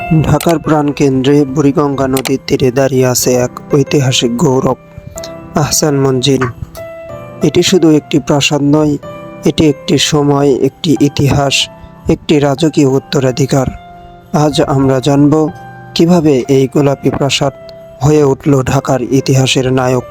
ঢাকার প্রাণকেন্দ্রে বুড়িগঙ্গা নদীর তীরে দাঁড়িয়ে আছে এক ঐতিহাসিক গৌরব, আহসান মঞ্জিল। এটি শুধু একটি প্রাসাদ নয়, এটি একটি সময়, একটি ইতিহাস, একটি রাজকীয় উত্তরাধিকার। আজ আমরা জানব কিভাবে এই গোলাপি প্রাসাদ হয়ে উঠল ঢাকার ইতিহাসের নায়ক।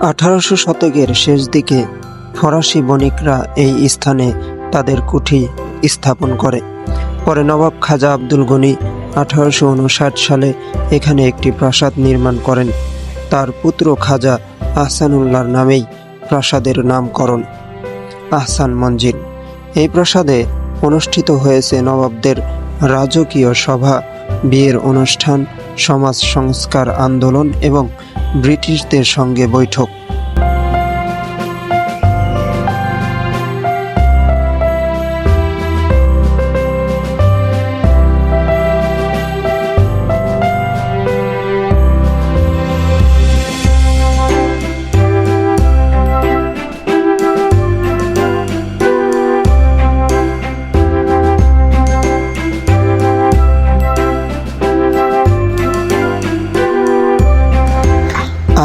1800 শতকের শেষ দিকে ফরাসি বণিকরা এই স্থানে তাদের কুঠি স্থাপন করে। পরে নবাব খাজা আব্দুল গনি 1859 সালে এখানে একটি প্রাসাদ নির্মাণ করেন। তার পুত্র খাজা আহসানুল্লাহর নামেই প্রাসাদের নামকরণ আহসান মঞ্জিল। এই প্রাসাদে অনুষ্ঠিত হয়েছে নবাবদের রাজকীয় সভা, বিয়ের অনুষ্ঠান, সমাজ সংস্কার আন্দোলন এবং ব্রিটিশদের সঙ্গে বৈঠক।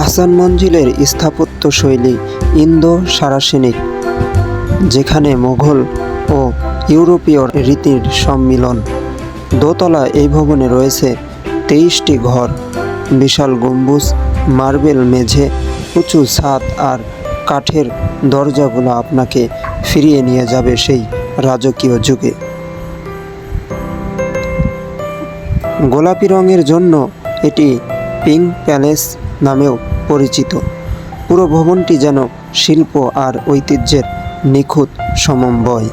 আহসান মঞ্জিলের স্থাপত্য শৈলী ইন্দো সারাসেনিক, যেখানে মোঘল ও ইউরোপীয় রীতির সম্মিলন। দোতলা এই ভবনে রয়েছে 23টি ঘর, বিশাল গম্বুজ, মার্বেল মেঝে, উঁচু ছাদ আর কাঠের দরজাগুলো আপনাকে ফিরিয়ে নিয়ে যাবে সেই রাজকীয় যুগে। গোলাপি রঙের জন্য এটি পিঙ্ক প্যালেস নামেও পরিচিত। পুরো ভবনটি যেন শিল্প আর ঐতিহ্যের নিখুঁত সমন্বয়।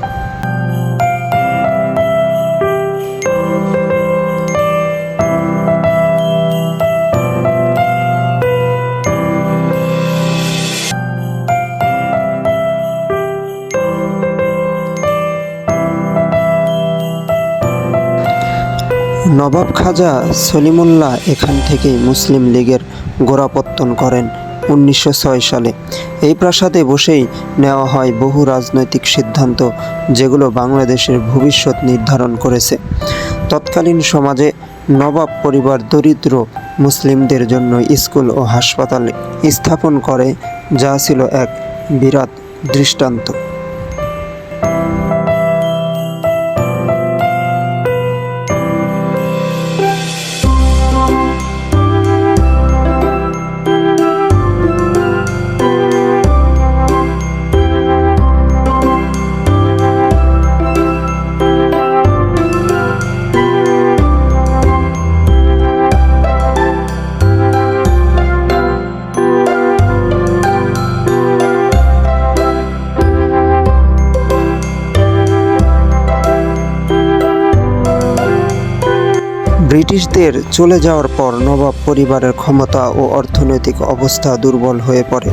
নবাব খাজা সলিমুল্লাহ এখান থেকেই মুসলিম লীগের গোড়াপত্তন করেন 1906 সালে। এই প্রাসাদে বসেই নেওয়া হয় বহু রাজনৈতিক সিদ্ধান্ত, যেগুলো বাংলাদেশের ভবিষ্যৎ নির্ধারণ করেছে। তৎকালীন সমাজে নবাব পরিবার দরিদ্র মুসলিমদের জন্য স্কুল ও হাসপাতাল স্থাপন করে, যা ছিল এক বিরাট দৃষ্টান্ত। ব্রিটিশদের চলে যাওয়ার পর নবাব পরিবারের ক্ষমতা ও অর্থনৈতিক অবস্থা দুর্বল হয়ে পড়ে।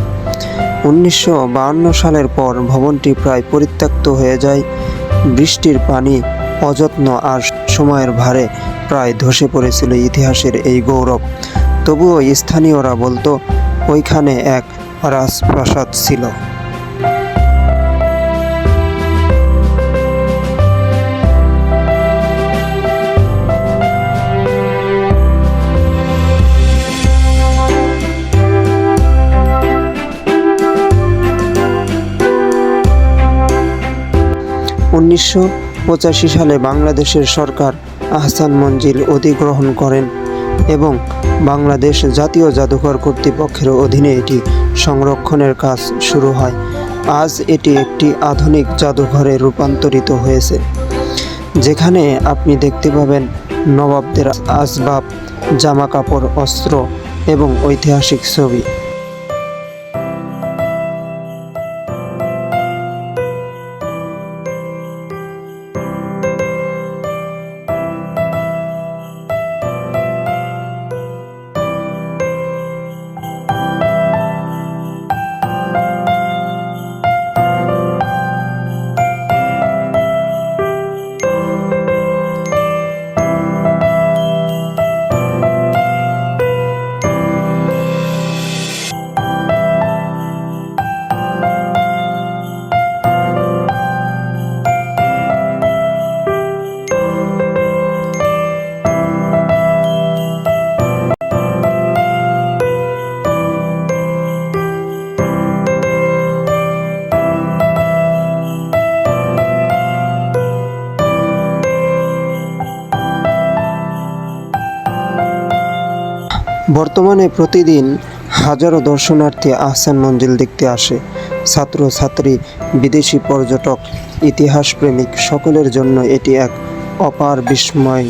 1952 সালের পর ভবনটি প্রায় পরিত্যক্ত হয়ে যায়। বৃষ্টির পানি, অযত্ন আর সময়ের ভারে প্রায় ধসে পড়েছিল ইতিহাসের এই গৌরব। তবুও স্থানীয়রা বলতো ওইখানে এক রাজপ্রাসাদ ছিল। 1985 সালে বাংলাদেশের সরকার আহসান মঞ্জিল অধিগ্রহণ করেন এবং বাংলাদেশ জাতীয় জাদুঘর কর্তৃপক্ষের অধীনে এটি সংরক্ষণের কাজ শুরু হয়। আজ এটি একটি আধুনিক জাদুঘরে রূপান্তরিত হয়েছে, যেখানে আপনি দেখতে পাবেন নবাবদের আসবাব, জামাকাপড়, অস্ত্র এবং ঐতিহাসিক ছবি। বর্তমানে প্রতিদিন হাজারো দর্শনার্থী আহসান মঞ্জিল দেখতে আসে। ছাত্রছাত্রী, বিদেশি পর্যটক, ইতিহাসপ্রেমিক সকলের জন্য এটি এক অপার বিস্ময়।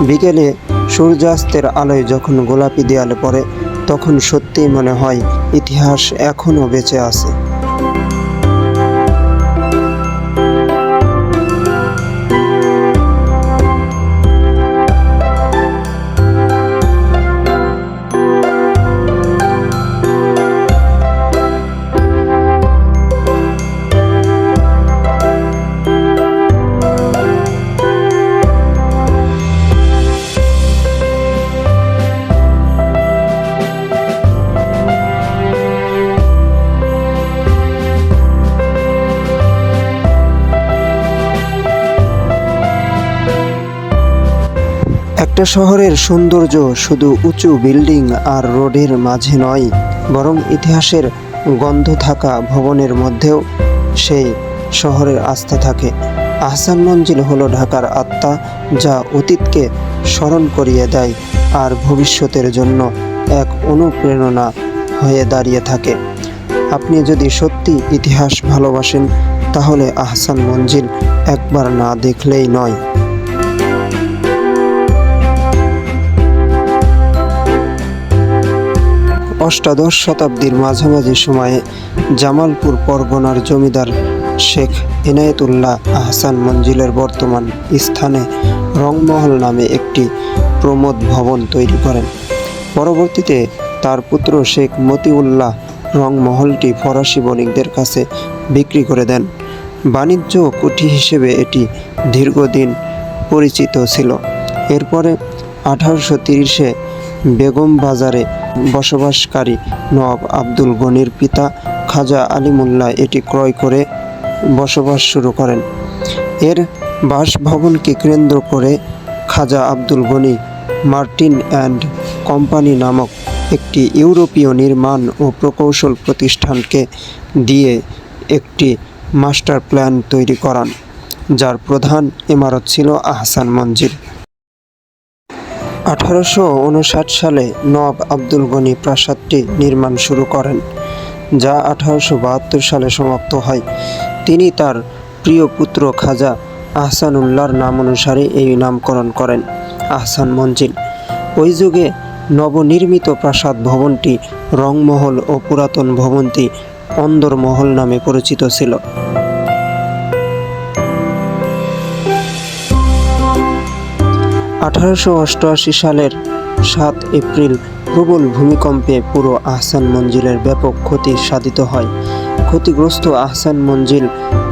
বিকেলে সূর্যাস্তের আলোয় যখন গোলাপি দেয়ালে পড়ে, তখন সত্যিই মনে হয় ইতিহাস এখনও বেঁচে আছে। একটা শহরের সৌন্দর্য শুধু উঁচু বিল্ডিং আর রোডের মাঝে নয়, বরং ইতিহাসের গন্ধ থাকা ভবনের মধ্যেও সেই শহরের আস্থা থাকে। আহসান মঞ্জিল হলো ঢাকার আত্মা, যা অতীতকে স্মরণ করিয়ে দেয় আর ভবিষ্যতের জন্য এক অনুপ্রেরণা হয়ে দাঁড়িয়ে থাকে। আপনি যদি সত্যি ইতিহাস ভালোবাসেন, তাহলে আহসান মঞ্জিল একবার না দেখলেই নয়। অষ্টাদশ শতাব্দীর মাঝামাঝি সময়ে জামালপুর পরগনার জমিদার শেখ এনায়েতুল্লাহ আহসান মঞ্জিলের বর্তমান স্থানে রংমহল নামে একটি প্রমোদ ভবন তৈরি করেন। পরবর্তীতে তার পুত্র শেখ মতিউল্লাহ রংমহলটি ফরাসি বণিকদের কাছে বিক্রি করে দেন। বাণিজ্য কুঠি হিসেবে এটি দীর্ঘদিন পরিচিত ছিল। এরপরে 1830-এ বেগম বাজারে বসবাসকারী নবাব আব্দুল গনির পিতা খাজা আলিমুল্লাহ এটি ক্রয় করে বসবাস শুরু করেন। এর বাসভবনকে কেন্দ্র করে Khwaja Abdul Gani Martin and company নামক একটি ইউরোপীয় নির্মাণ ও প্রকৌশল প্রতিষ্ঠানকে দিয়ে একটি মাস্টার প্ল্যান তৈরি করান, যার প্রধান ইমারত ছিল আহসান মঞ্জিল। 1859 সালে নবাব আব্দুল গনি প্রাসাদটি নির্মাণ শুরু করেন, যা 1872 সালে সমাপ্ত হয়। তিনি তার প্রিয় পুত্র খাজা আহসানুল্লাহর নাম অনুসারে এই নামকরণ করেন আহসান মঞ্জিল। ওই যুগে নবনির্মিত প্রাসাদ ভবনটি রংমহল ও পুরাতন ভবনটি অন্দরমহল নামে পরিচিত ছিল। 1888 সালের 7 এপ্রিল প্রবল ভূমিকম্পে পুরো আহসান মঞ্জিলের ব্যাপক ক্ষতি সাধিত হয়। ক্ষতিগ্রস্ত আহসান মঞ্জিল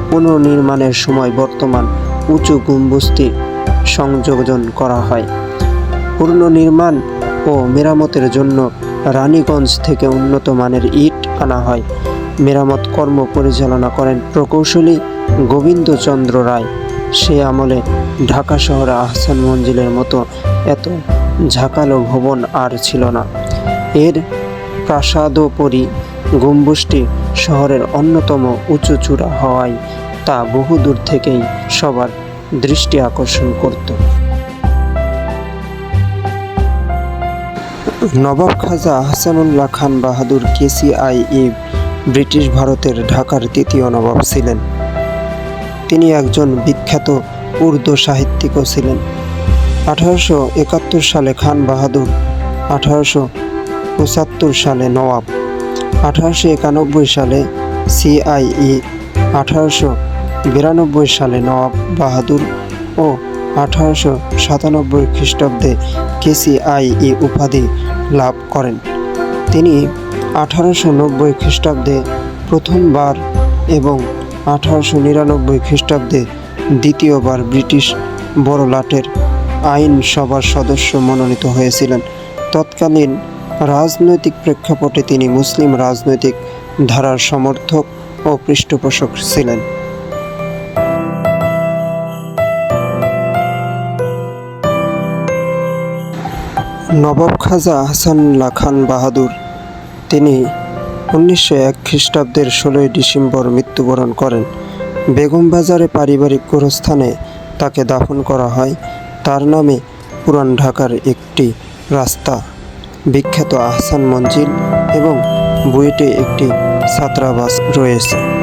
পুনর্নির্মাণের সময় বর্তমান উঁচু গম্বুজটি সংযোজন করা হয়। পুনর্নির্মাণ ও মেরামতের জন্য রানীগঞ্জ থেকে উন্নত মানের ইট আনা হয়। মেরামত কর্ম পরিচালনা করেন প্রকৌশলী গোবিন্দচন্দ্র রায়। সে আমলে ঢাকা শহরে আহসান মঞ্জিলের মতো এত ঝাঁকালো ভবন আর ছিল না। এর প্রাসাদোপরি গম্বুজটি শহরের অন্যতম উঁচু চূড়া হওয়ায় তা বহুদূর থেকেই সবার দৃষ্টি আকর্ষণ করত। নবাব খাজা আহসানুল্লাহ খান বাহাদুর কেসিআই ব্রিটিশ ভারতের ঢাকার তৃতীয় নবাব ছিলেন। তিনি একজন বিখ্যাত উর্দু সাহিত্যিকও ছিলেন। 1871 সালে খান বাহাদুর, 1875 সালে নওয়াব, 1891 সালে সিআইই, 1892 সালে নওয়াব বাহাদুর ও 1897 খ্রিস্টাব্দে কেসিআই উপাধি লাভ করেন। তিনি 1890 খ্রিস্টাব্দে প্রথমবার এবং 1899 খ্রিস্টাব্দে দ্বিতীয়বার ব্রিটিশ বড়লাটের আইন সভার সদস্য মনোনীত হয়েছিলেন। তৎকালীন রাজনৈতিক প্রেক্ষাপটে তিনি মুসলিম রাজনৈতিক ধারার সমর্থক ও পৃষ্ঠপোষক ছিলেন। নবাব খাজা আহসানুল্লাহ খান বাহাদুর তিনি 1901 খ্রিস্টাব্দের 16 ডিসেম্বর মৃত্যুবরণ করেন। বেগম বাজারে পারিবারিক গোরস্থানে তাকে দাফন করা হয়। তার নামে পুরান ঢাকার একটি রাস্তা বিখ্যাত আহসান মঞ্জিল এবং বুয়েটে একটি ছাত্রাবাস রয়েছে।